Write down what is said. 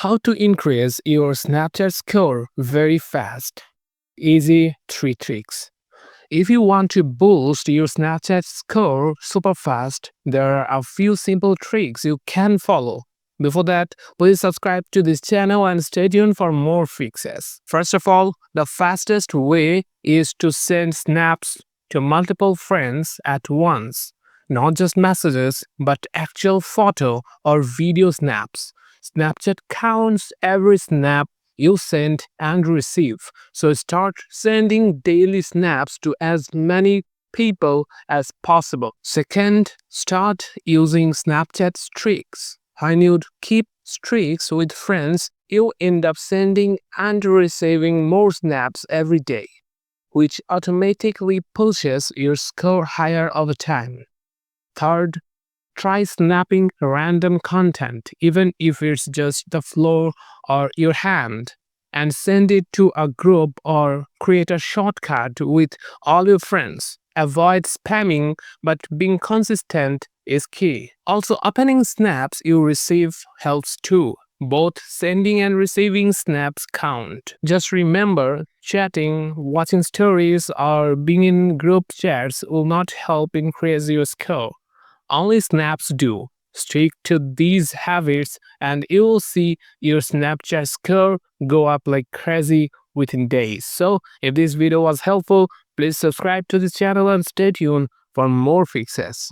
How to increase your Snapchat score very fast. Easy 3 tricks. If you want to boost your Snapchat score super fast, there are a few simple tricks you can follow. Before that, please subscribe to this channel and stay tuned for more fixes. First of all, the fastest way is to send snaps to multiple friends at once. Not just messages, but actual photo or video snaps. Snapchat counts every snap you send and receive. So start sending daily snaps to as many people as possible. Second, start using Snapchat streaks. When you keep streaks with friends, you end up sending and receiving more snaps every day, which automatically pushes your score higher over time. Third, try snapping random content, even if it's just the floor or your hand, and send it to a group or create a shortcut with all your friends. Avoid spamming, but being consistent is key. Also, opening snaps you receive helps too. Both sending and receiving snaps count. Just remember, chatting, watching stories, or being in group chats will not help increase your score. Only snaps do. Stick to these habits and you will see your Snapchat score go up like crazy within days. So, if this video was helpful, please subscribe to this channel and stay tuned for more fixes.